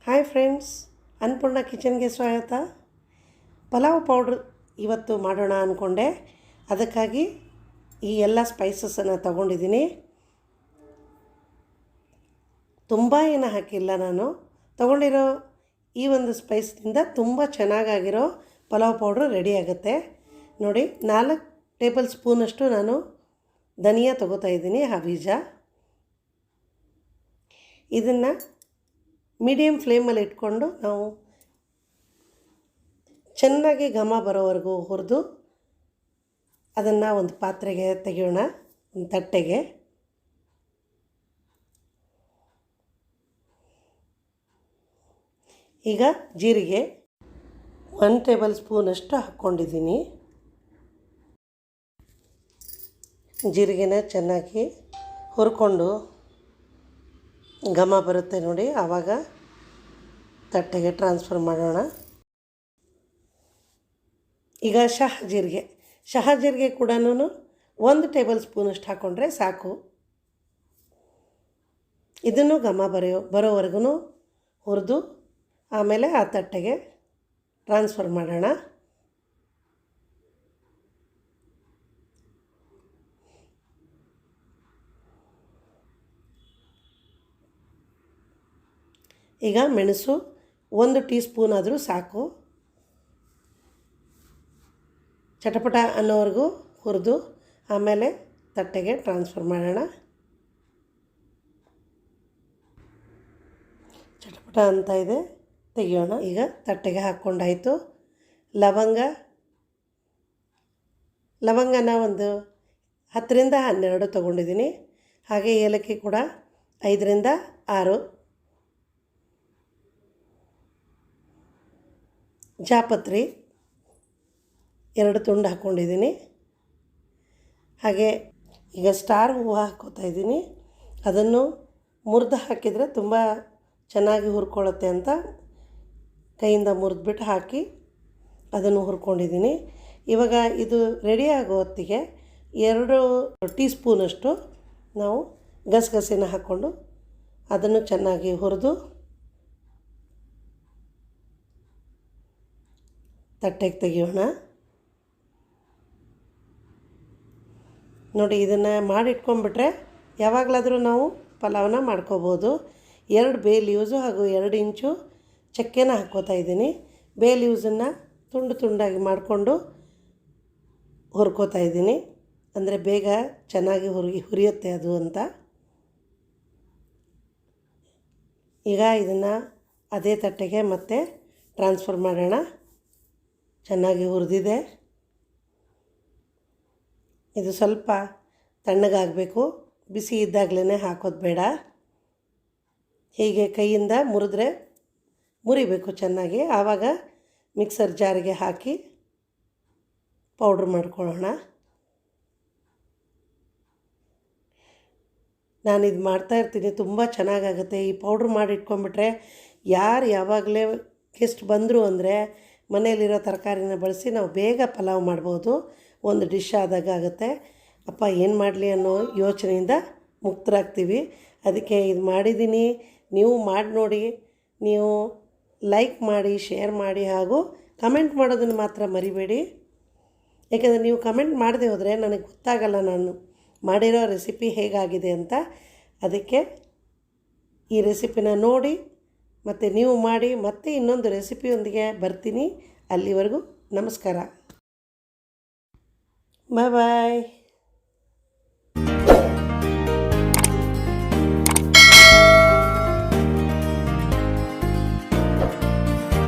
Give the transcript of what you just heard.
Hi friends, Annapurna ಕಿಚನ್ಗೆ ಸ್ವಾಗತ. Pulao powder ಇವತ್ತು ಮಾಡೋಣ ಅಂದ್ಕೊಂಡೆ. ಅದಕ್ಕಾಗಿ ಈ ಎಲ್ಲ ಸ್ಪೈಸಸನ್ನು ತಗೊಂಡಿದ್ದೀನಿ. ತುಂಬ ಏನು ಹಾಕಿಲ್ಲ, ನಾನು ತಗೊಂಡಿರೋ ಈ ಒಂದು ಸ್ಪೈಸ್ನಿಂದ ತುಂಬ ಚೆನ್ನಾಗಾಗಿರೋ ಪಲಾವ್ ಪೌಡ್ರು ರೆಡಿ ಆಗುತ್ತೆ. ನೋಡಿ, 4 ಟೇಬಲ್ ಸ್ಪೂನಷ್ಟು ನಾನು ಧನಿಯಾ ತೊಗೋತಾ ಇದ್ದೀನಿ, ಬೀಜ. ಇದನ್ನು ಮೀಡಿಯಮ್ ಫ್ಲೇಮಲ್ಲಿ ಇಟ್ಕೊಂಡು ನಾವು ಚೆನ್ನಾಗಿ ಘಮ ಬರೋವರೆಗೂ ಹುರಿದು ಅದನ್ನು ಒಂದು ಪಾತ್ರೆಗೆ ತೆಗೆಯೋಣ, ಒಂದು ತಟ್ಟೆಗೆ. ಈಗ ಜೀರಿಗೆ 1 ಟೇಬಲ್ ಸ್ಪೂನಷ್ಟು ಹಾಕ್ಕೊಂಡಿದ್ದೀನಿ. ಜೀರಿಗೆನ ಚೆನ್ನಾಗಿ ಹುರ್ಕೊಂಡು ಘಮ ಬರುತ್ತೆ ನೋಡಿ, ಆವಾಗ ತಟ್ಟೆಗೆ ಟ್ರಾನ್ಸ್ಫರ್ ಮಾಡೋಣ. ಈಗ ಶಹಜೀರಿಗೆ ಕೂಡ 1 ಟೇಬಲ್ ಸ್ಪೂನಷ್ಟು ಹಾಕ್ಕೊಂಡ್ರೆ ಸಾಕು. ಇದನ್ನು ಘಮ ಬರೋವರೆಗೂ ಹುರಿದು ಆಮೇಲೆ ಆ ತಟ್ಟೆಗೆ ಟ್ರಾನ್ಸ್ಫರ್ ಮಾಡೋಣ. ಈಗ ಮೆಣಸು 1 ಟೀ ಸ್ಪೂನ್ ಆದರೂ ಸಾಕು. ಚಟಪಟ ಅನ್ನೋವರೆಗೂ ಹುರಿದು ಆಮೇಲೆ ತಟ್ಟೆಗೆ ಟ್ರಾನ್ಸ್ಫರ್ ಮಾಡೋಣ. ಚಟಪಟ ಅಂತ ಇದೆ, ತೆಗಿಯೋಣ. ಈಗ ತಟ್ಟೆಗೆ ಹಾಕ್ಕೊಂಡಾಯಿತು. ಲವಂಗನ ಒಂದು 10ರಿಂದ 12 ತೊಗೊಂಡಿದ್ದೀನಿ. ಹಾಗೆ ಏಲಕ್ಕಿ ಕೂಡ 5ರಿಂದ 6. ಜಾಪತ್ರಿ 2 ತುಂಡು ಹಾಕ್ಕೊಂಡಿದ್ದೀನಿ. ಹಾಗೆ ಈಗ ಸ್ಟಾರ್ ಹೂವು ಹಾಕ್ಕೋತಾ ಇದ್ದೀನಿ. ಅದನ್ನು ಮುರಿದು ಹಾಕಿದರೆ ತುಂಬ ಚೆನ್ನಾಗಿ ಹುರ್ಕೊಳ್ಳುತ್ತೆ ಅಂತ ಕೈಯಿಂದ ಮುರಿದ್ಬಿಟ್ಟು ಹಾಕಿ ಅದನ್ನು ಹುರ್ಕೊಂಡಿದ್ದೀನಿ. ಇವಾಗ ಇದು ರೆಡಿ ಆಗೋ ಹೊತ್ತಿಗೆ 2 ಟೀ ಸ್ಪೂನಷ್ಟು ನಾವು ಗಸಗಸೆನ ಹಾಕ್ಕೊಂಡು ಅದನ್ನು ಚೆನ್ನಾಗಿ ಹುರಿದು ತಟ್ಟೆಗೆ ತೆಗಿಯೋಣ. ನೋಡಿ, ಇದನ್ನು ಮಾಡಿಟ್ಕೊಂಡ್ಬಿಟ್ರೆ ಯಾವಾಗಲಾದರೂ ನಾವು ಪಲಾವನ್ನ ಮಾಡ್ಕೋಬೋದು. 2 ಬೇ ಲೀವ್ಸು ಹಾಗೂ 2 ಇಂಚು ಚಕ್ಕೆನ ಹಾಕ್ಕೋತಾ ಇದ್ದೀನಿ. ಬೇ ಲೀವ್ಸನ್ನು ತುಂಡಾಗಿ ಮಾಡಿಕೊಂಡು ಹುರ್ಕೋತಾ ಇದ್ದೀನಿ, ಅಂದರೆ ಬೇಗ ಚೆನ್ನಾಗಿ ಹುರಿಯುತ್ತೆ ಅದು ಅಂತ. ಈಗ ಇದನ್ನು ಅದೇ ತಟ್ಟೆಗೆ ಮತ್ತೆ ಟ್ರಾನ್ಸ್ಫರ್ ಮಾಡೋಣ. ಚೆನ್ನಾಗಿ ಹುರಿದಿದೆ. ಇದು ಸ್ವಲ್ಪ ತಣ್ಣಗಾಗಬೇಕು, ಬಿಸಿ ಇದ್ದಾಗಲೇ ಹಾಕೋದು ಬೇಡ. ಹೀಗೆ ಕೈಯಿಂದ ಮುರಿಬೇಕು ಚೆನ್ನಾಗಿ. ಆವಾಗ ಮಿಕ್ಸರ್ ಜಾರಿಗೆ ಹಾಕಿ ಪೌಡ್ರ್ ಮಾಡ್ಕೊಳ್ಳೋಣ. ನಾನಿದು ಮಾಡ್ತಾಯಿರ್ತೀನಿ, ತುಂಬ ಚೆನ್ನಾಗಾಗುತ್ತೆ. ಈ ಪೌಡ್ರ್ ಮಾಡಿ ಇಟ್ಕೊಂಡ್ಬಿಟ್ರೆ ಯಾವಾಗಲೇ ಗೆಸ್ಟ್ ಬಂದರು ಅಂದರೆ ಮನೆಯಲ್ಲಿರೋ ತರಕಾರಿನ ಬಳಸಿ ನಾವು ಬೇಗ ಪಲಾವ್ ಮಾಡ್ಬೋದು. ಒಂದು ಡಿಶ್ ಆದಾಗ ಆಗುತ್ತೆ. ಅಪ್ಪ ಏನು ಮಾಡಲಿ ಅನ್ನೋ ಯೋಚನೆಯಿಂದ ಮುಕ್ತರಾಗ್ತೀವಿ. ಅದಕ್ಕೆ ಇದು ಮಾಡಿದ್ದೀನಿ. ನೀವು ಮಾಡಿ ನೋಡಿ. ನೀವು ಲೈಕ್ ಮಾಡಿ, ಶೇರ್ ಮಾಡಿ, ಹಾಗೂ ಕಮೆಂಟ್ ಮಾಡೋದನ್ನು ಮಾತ್ರ ಮರಿಬೇಡಿ. ಯಾಕೆಂದರೆ ನೀವು ಕಮೆಂಟ್ ಮಾಡದೆ ಹೋದರೆ ನನಗೆ ಗೊತ್ತಾಗಲ್ಲ ನಾನು ಮಾಡಿರೋ ರೆಸಿಪಿ ಹೇಗಾಗಿದೆ ಅಂತ. ಅದಕ್ಕೆ ಈ ರೆಸಿಪಿನ ನೋಡಿ ಮತ್ತು ನೀವು ಮಾಡಿ. ಮತ್ತೆ ಇನ್ನೊಂದು ರೆಸಿಪಿಯೊಂದಿಗೆ ಬರ್ತೀನಿ. ಅಲ್ಲಿವರೆಗೂ ನಮಸ್ಕಾರ, ಬಾಯ್.